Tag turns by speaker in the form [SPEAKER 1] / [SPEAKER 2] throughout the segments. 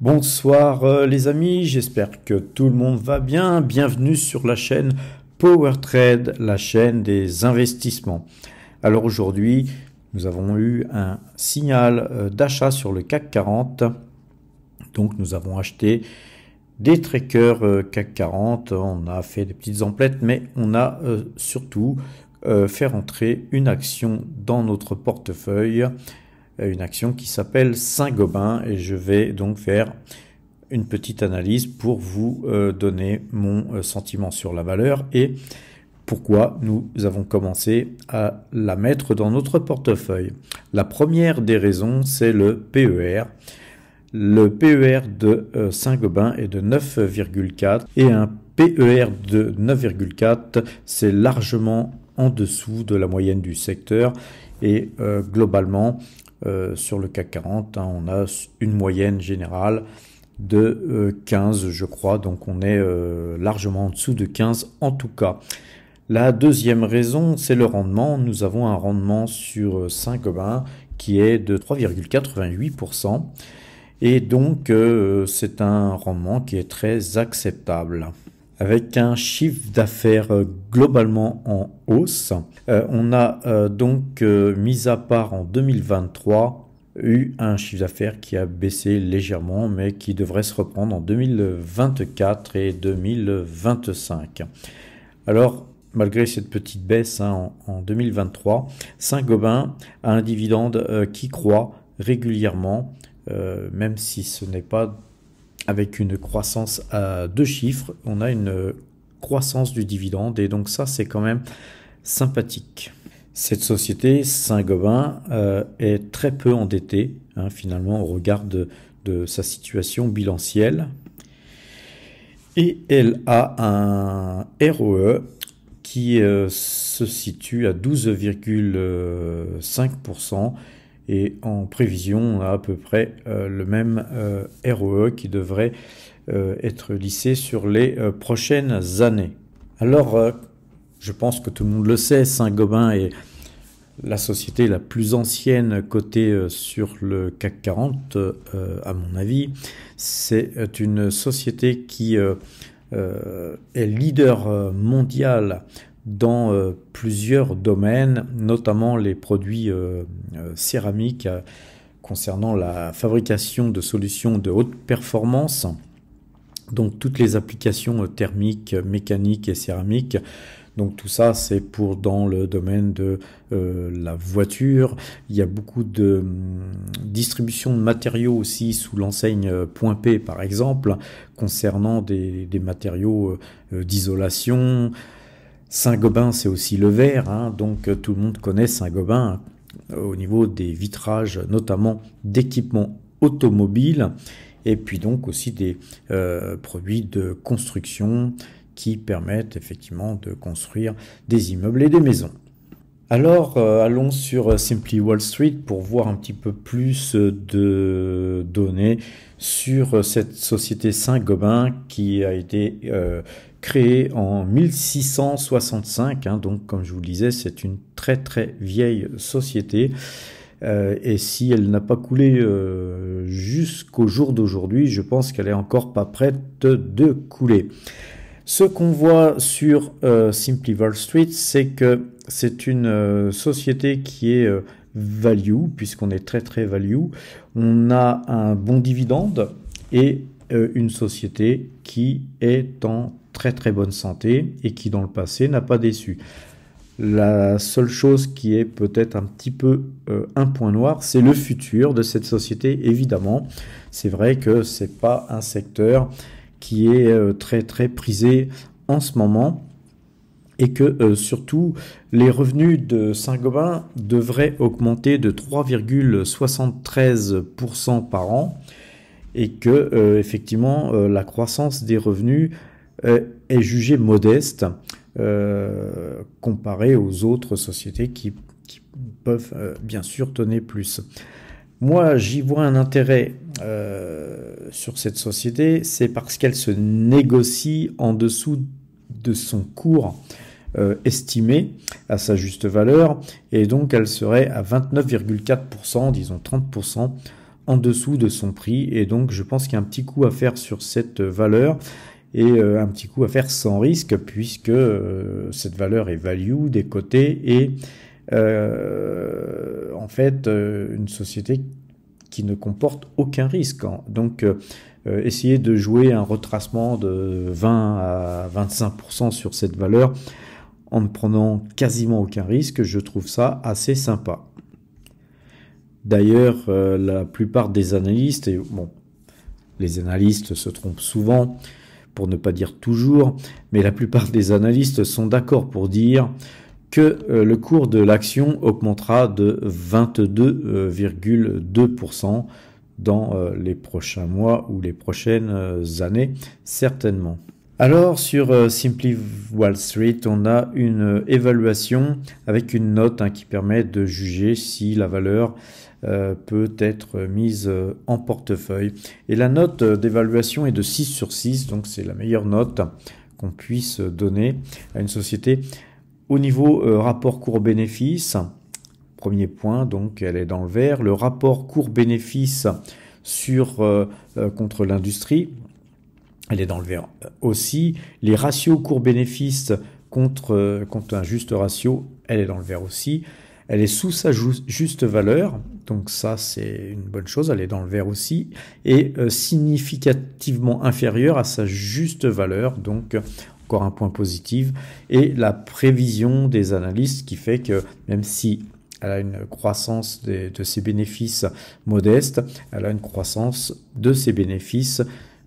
[SPEAKER 1] Bonsoir les amis, j'espère que tout le monde va bien. Bienvenue sur la chaîne Power Trade, la chaîne des investissements. Alors aujourd'hui, nous avons eu un signal d'achat sur le CAC 40. Donc nous avons acheté des trackers CAC 40. On a fait des petites emplettes, mais on a surtout fait rentrer une action dans notre portefeuille. Une action qui s'appelle Saint-Gobain et je vais donc faire une petite analyse pour vous donner mon sentiment sur la valeur et pourquoi nous avons commencé à la mettre dans notre portefeuille. La première des raisons, c'est le PER. Le PER de Saint-Gobain est de 9,4 et un PER de 9,4, c'est largement en dessous de la moyenne du secteur et globalement, sur le CAC 40, on a une moyenne générale de 15, je crois, donc on est largement en dessous de 15 en tout cas. La deuxième raison, c'est le rendement. Nous avons un rendement sur Saint-Gobain qui est de 3,88% et donc c'est un rendement qui est très acceptable. Avec un chiffre d'affaires globalement en hausse. On a donc, mis à part en 2023, eu un chiffre d'affaires qui a baissé légèrement, mais qui devrait se reprendre en 2024 et 2025. Alors, malgré cette petite baisse en 2023, Saint-Gobain a un dividende qui croît régulièrement, même si ce n'est pas avec une croissance à 2 chiffres, on a une croissance du dividende et donc ça c'est quand même sympathique. Cette société, Saint-Gobain, est très peu endettée, finalement au regard de sa situation bilancielle. Et elle a un ROE qui se situe à 12,5%. Et en prévision, on a à peu près le même ROE qui devrait être lissé sur les prochaines années. Alors, je pense que tout le monde le sait, Saint-Gobain est la société la plus ancienne cotée sur le CAC 40, à mon avis. C'est une société qui est leader mondial dans plusieurs domaines, notamment les produits céramiques concernant la fabrication de solutions de haute performance, donc toutes les applications thermiques, mécaniques et céramiques. Donc tout ça, c'est pour dans le domaine de la voiture. Il y a beaucoup de distribution de matériaux aussi sous l'enseigne Point P, par exemple, concernant des matériaux d'isolation. Saint-Gobain, c'est aussi le verre, donc tout le monde connaît Saint-Gobain au niveau des vitrages, notamment d'équipements automobiles, et puis donc aussi des produits de construction qui permettent effectivement de construire des immeubles et des maisons. Alors, allons sur Simply Wall Street pour voir un petit peu plus de données sur cette société Saint-Gobain qui a été créée en 1665. Donc, comme je vous le disais, c'est une très très vieille société. Et si elle n'a pas coulé jusqu'au jour d'aujourd'hui, je pense qu'elle est encore pas prête de couler. Ce qu'on voit sur Simply Wall Street, c'est que c'est une société qui est value, puisqu'on est très très value. On a un bon dividende et une société qui est en très très bonne santé et qui dans le passé n'a pas déçu. La seule chose qui est peut-être un petit peu un point noir, c'est le futur de cette société, évidemment. C'est vrai que c'est pas un secteur qui est très très prisé en ce moment et que surtout les revenus de Saint-Gobain devraient augmenter de 3,73% par an et que effectivement la croissance des revenus est jugée modeste comparée aux autres sociétés qui peuvent bien sûr donner plus. Moi, j'y vois un intérêt sur cette société, c'est parce qu'elle se négocie en dessous de son cours estimé à sa juste valeur, et donc elle serait à 29,4%, disons 30% en dessous de son prix, et donc je pense qu'il y a un petit coup à faire sur cette valeur, et un petit coup à faire sans risque, puisque cette valeur est value des côtés, et en fait une société qui ne comporte aucun risque. Donc essayer de jouer un retracement de 20 à 25% sur cette valeur en ne prenant quasiment aucun risque, je trouve ça assez sympa. D'ailleurs, la plupart des analystes, et bon, les analystes se trompent souvent, pour ne pas dire toujours, mais la plupart des analystes sont d'accord pour dire que le cours de l'action augmentera de 22,2% dans les prochains mois ou les prochaines années, certainement. Alors sur Simply Wall Street, on a une évaluation avec une note qui permet de juger si la valeur peut être mise en portefeuille. Et la note d'évaluation est de 6 sur 6, donc c'est la meilleure note qu'on puisse donner à une société. Au niveau rapport cours-bénéfice, premier point, donc elle est dans le vert. Le rapport cours-bénéfice contre l'industrie, elle est dans le vert aussi. Les ratios cours-bénéfice contre un juste ratio, elle est dans le vert aussi. Elle est sous sa juste valeur, donc ça c'est une bonne chose, elle est dans le vert aussi, et significativement inférieure à sa juste valeur, donc encore un point positif, et la prévision des analystes qui fait que même si elle a une croissance de ses bénéfices modeste, elle a une croissance de ses bénéfices,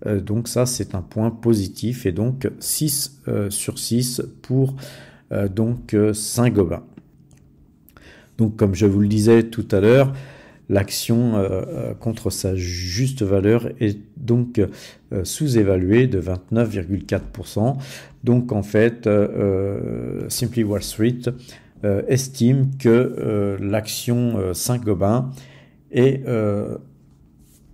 [SPEAKER 1] donc ça c'est un point positif, et donc 6 sur 6 pour Saint-Gobain. Donc comme je vous le disais tout à l'heure, l'action contre sa juste valeur est donc sous-évaluée de 29,4%. Donc en fait, Simply Wall Street estime que l'action Saint-Gobain est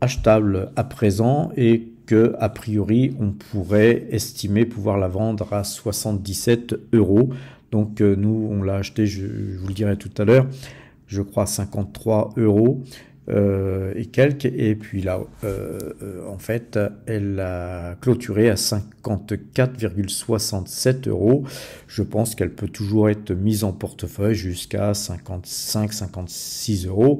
[SPEAKER 1] achetable à présent, et que a priori on pourrait estimer pouvoir la vendre à 77 €. Donc nous on l'a acheté, je vous le dirai tout à l'heure, je crois à 53 € et quelques, et puis là en fait elle a clôturé à 54,67 €. Je pense qu'elle peut toujours être mise en portefeuille jusqu'à 55-56 €,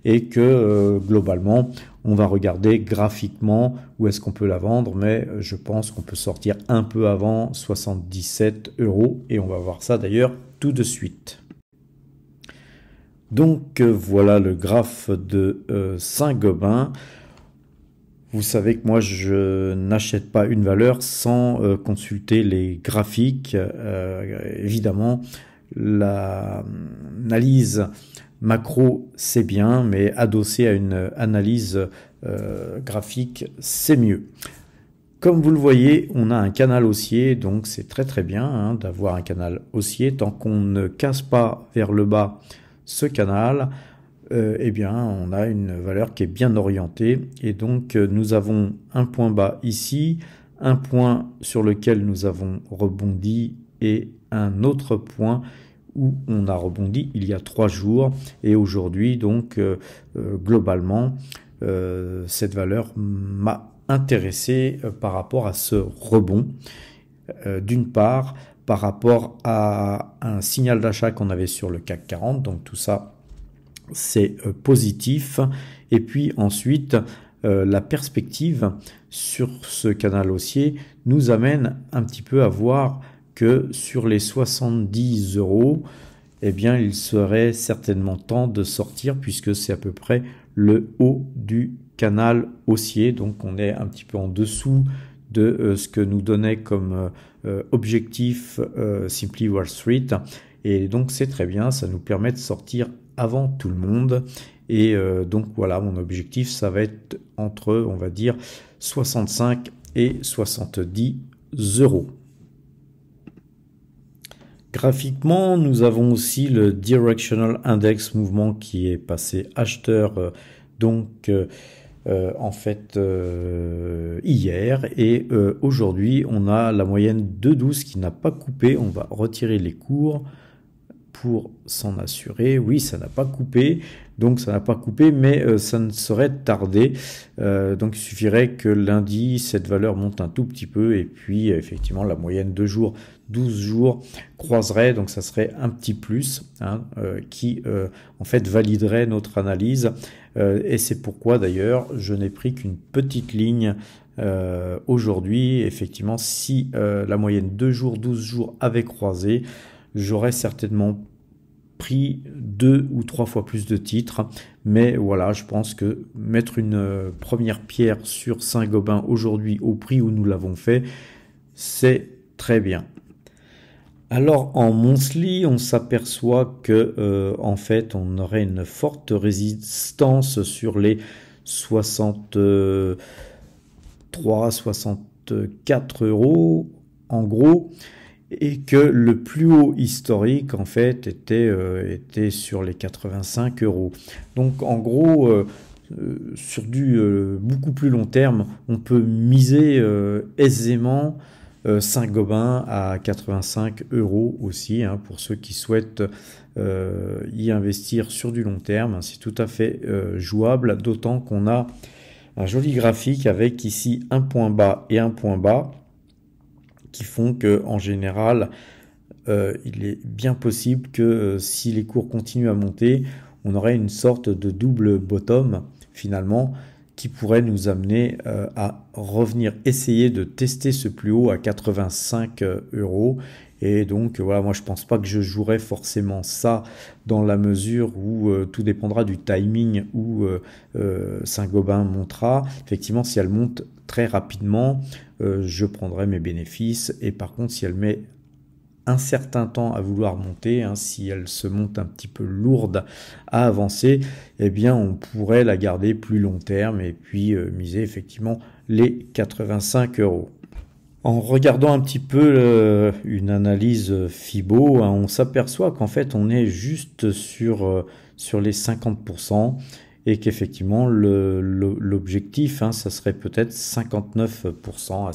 [SPEAKER 1] et que globalement on va regarder graphiquement où est-ce qu'on peut la vendre, mais je pense qu'on peut sortir un peu avant 77 €, et on va voir ça d'ailleurs tout de suite. Donc voilà le graphe de Saint-Gobain. Vous savez que moi je n'achète pas une valeur sans consulter les graphiques. Évidemment, l'analyse macro c'est bien, mais adossé à une analyse graphique c'est mieux. Comme vous le voyez, on a un canal haussier, donc c'est très très bien d'avoir un canal haussier. Tant qu'on ne casse pas vers le bas ce canal, eh bien on a une valeur qui est bien orientée, et donc nous avons un point bas ici, un point sur lequel nous avons rebondi, et un autre point où on a rebondi il y a 3 jours, et aujourd'hui donc globalement cette valeur m'a intéressé par rapport à ce rebond, d'une part par rapport à un signal d'achat qu'on avait sur le CAC 40, donc tout ça c'est positif, et puis ensuite la perspective sur ce canal haussier nous amène un petit peu à voir que sur les 70 €, eh bien il serait certainement temps de sortir, puisque c'est à peu près le haut du canal haussier, donc on est un petit peu en dessous de ce que nous donnait comme objectif Simply Wall Street, et donc c'est très bien, ça nous permet de sortir avant tout le monde, et donc voilà, mon objectif ça va être entre, on va dire, 65 et 70 €. Graphiquement, nous avons aussi le Directional Index Mouvement qui est passé acheteur en fait hier, et aujourd'hui on a la moyenne de 12 qui n'a pas coupé. On va retirer les cours pour s'en assurer. Oui, ça n'a pas coupé, donc ça n'a pas coupé, mais ça ne saurait tarder. Donc il suffirait que lundi, cette valeur monte un tout petit peu, et puis effectivement la moyenne 2 jours, 12 jours croiserait, donc ça serait un petit plus hein, qui en fait validerait notre analyse. Et c'est pourquoi d'ailleurs je n'ai pris qu'une petite ligne aujourd'hui. Effectivement, si la moyenne 2 jours, 12 jours avait croisé, j'aurais certainement pris 2 ou 3 fois plus de titres. Mais voilà, je pense que mettre une première pierre sur Saint-Gobain aujourd'hui au prix où nous l'avons fait, c'est très bien. Alors en monthly, on s'aperçoit que en fait, on aurait une forte résistance sur les 63, 64 euros en gros, et que le plus haut historique en fait était sur les 85 euros. Donc en gros, sur du beaucoup plus long terme, on peut miser aisément Saint-Gobain à 85 euros aussi, hein, pour ceux qui souhaitent y investir sur du long terme. C'est tout à fait jouable, d'autant qu'on a un joli graphique avec ici un point bas et un point bas qui font que en général il est bien possible que si les cours continuent à monter, on aurait une sorte de double bottom finalement, qui pourrait nous amener à revenir essayer de tester ce plus haut à 85 euros. Et donc voilà, moi je pense pas que je jouerai forcément ça, dans la mesure où tout dépendra du timing où Saint-Gobain montera. Effectivement, si elle monte très rapidement, je prendrai mes bénéfices, et par contre si elle met un certain temps à vouloir monter, hein, si elle se monte un petit peu lourde à avancer, eh bien on pourrait la garder plus long terme et puis miser effectivement les 85 euros. En regardant un petit peu une analyse Fibo, hein, on s'aperçoit qu'en fait on est juste sur les 50%, et qu'effectivement l'objectif, hein, ça serait peut-être 59%,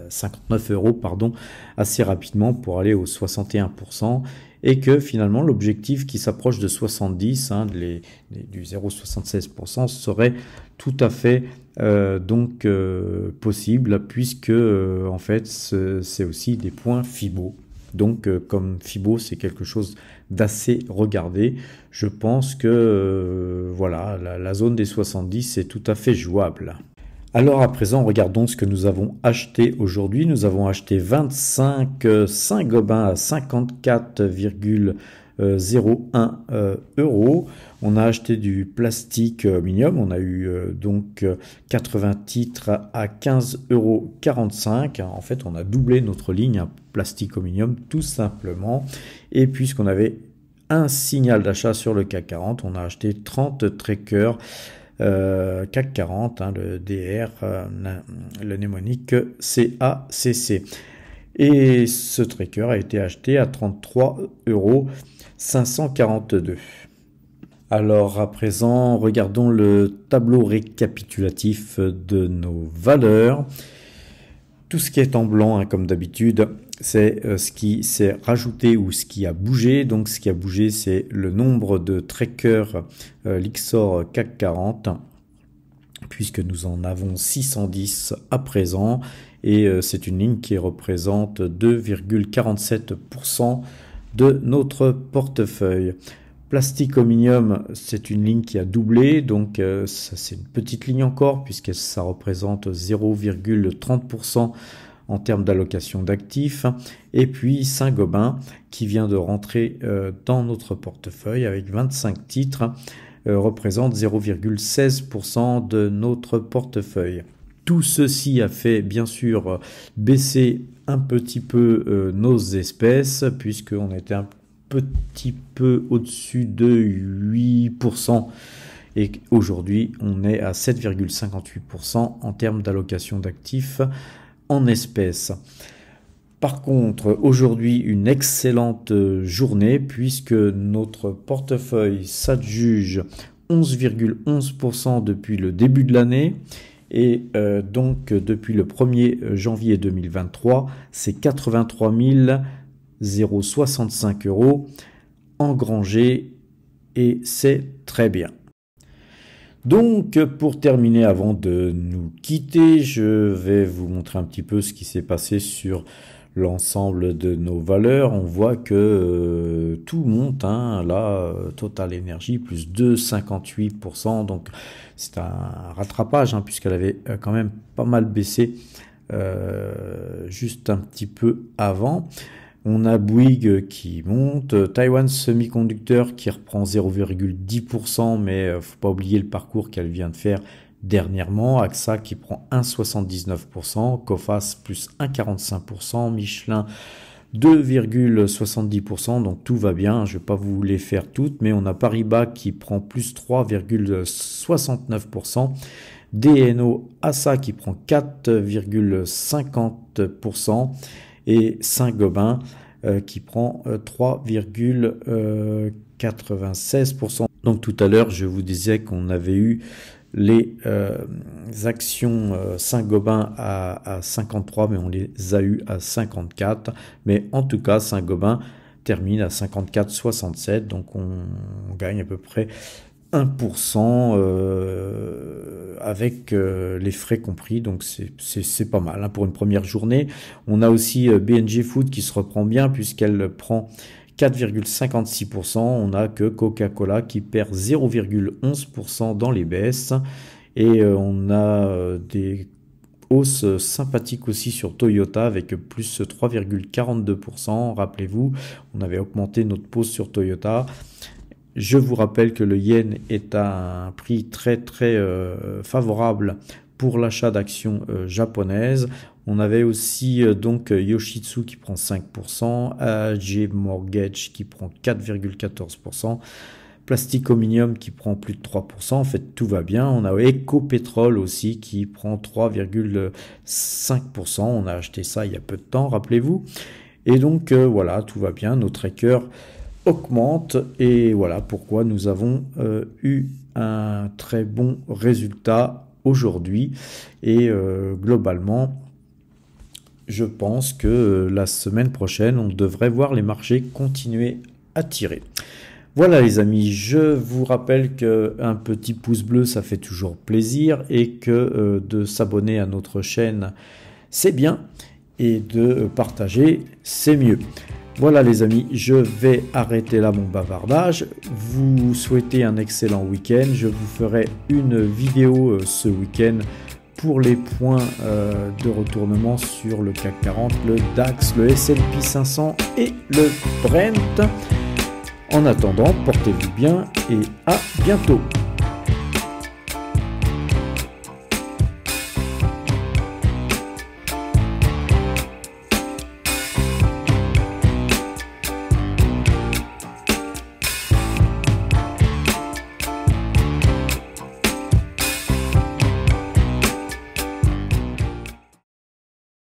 [SPEAKER 1] 59 euros pardon, assez rapidement pour aller aux 61%, et que finalement l'objectif qui s'approche de 70, hein, du 0,76% serait tout à fait possible, puisque en fait c'est aussi des points Fibo. Donc comme Fibo c'est quelque chose d'assez regardé, je pense que voilà, la zone des 70 c'est tout à fait jouable. Alors à présent, regardons ce que nous avons acheté aujourd'hui. Nous avons acheté 25 Saint-Gobain à 54,01 euros. On a acheté du plastique aluminium. On a eu donc 80 titres à 15,45 euros. En fait, on a doublé notre ligne à plastique aluminium tout simplement. Et puisqu'on avait un signal d'achat sur le CAC 40, on a acheté 30 trackers CAC 40, hein, le DR, le mnémonique CACC. Et ce tracker a été acheté à 33,542 €. Alors à présent, regardons le tableau récapitulatif de nos valeurs. Tout ce qui est en blanc, hein, comme d'habitude, c'est ce qui s'est rajouté ou ce qui a bougé. Donc ce qui a bougé, c'est le nombre de trackers Lyxor CAC 40, puisque nous en avons 610 à présent. Et c'est une ligne qui représente 2,47% de notre portefeuille. Plastique aluminium, c'est une ligne qui a doublé, donc ça c'est une petite ligne encore, puisque ça représente 0,30% en termes d'allocation d'actifs. Et puis Saint-Gobain qui vient de rentrer dans notre portefeuille avec 25 titres, représente 0,16% de notre portefeuille. Tout ceci a fait bien sûr baisser un petit peu nos espèces, puisqu'on était un petit peu au-dessus de 8%, et aujourd'hui on est à 7,58% en termes d'allocation d'actifs en espèces. Par contre, aujourd'hui, une excellente journée, puisque notre portefeuille s'adjuge 11,11% depuis le début de l'année. Et donc, depuis le 1er janvier 2023, c'est 83 0,65 € engrangés et c'est très bien. Donc pour terminer, avant de nous quitter, je vais vous montrer un petit peu ce qui s'est passé sur l'ensemble de nos valeurs. On voit que tout monte, hein. Là, Total Energy plus 2,58%, donc c'est un rattrapage, hein, puisqu'elle avait quand même pas mal baissé juste un petit peu avant. On a Bouygues qui monte, Taiwan Semiconductor qui reprend 0,10%, mais faut pas oublier le parcours qu'elle vient de faire dernièrement. AXA qui prend 1,79%, Coface plus 1,45%, Michelin 2,70%, donc tout va bien. Je ne vais pas vous les faire toutes, mais on a Paribas qui prend plus 3,69%, DNO ASA qui prend 4,50%, et Saint-Gobain qui prend 3,96%. Donc tout à l'heure, je vous disais qu'on avait eu les actions Saint-Gobain à 53, mais on les a eu à 54. Mais en tout cas, Saint-Gobain termine à 54,67, donc on gagne à peu près 1% avec les frais compris, donc c'est pas mal, hein, pour une première journée. On a aussi BNG Food qui se reprend bien puisqu'elle prend 4,56%. On a que Coca-Cola qui perd 0,11% dans les baisses, et on a des hausses sympathiques aussi sur Toyota avec plus 3,42%. Rappelez-vous, on avait augmenté notre pause sur Toyota. Je vous rappelle que le yen est à un prix très favorable pour l'achat d'actions japonaises. On avait aussi donc Yoshitsu qui prend 5%, AG Mortgage qui prend 4,14%, Plastic Omnium qui prend plus de 3%. En fait, tout va bien. On a Ecopetrol aussi qui prend 3,5%. On a acheté ça il y a peu de temps, rappelez-vous. Et donc voilà, tout va bien. Nos trackers augmente, et voilà pourquoi nous avons eu un très bon résultat aujourd'hui. Et globalement, je pense que la semaine prochaine, on devrait voir les marchés continuer à tirer. Voilà les amis, je vous rappelle qu'un petit pouce bleu, ça fait toujours plaisir, et que de s'abonner à notre chaîne, c'est bien, et de partager, c'est mieux. Voilà les amis, je vais arrêter là mon bavardage. Vous souhaitez un excellent week-end. Je vous ferai une vidéo ce week-end pour les points de retournement sur le CAC 40, le DAX, le S&P 500 et le Brent. En attendant, portez-vous bien et à bientôt.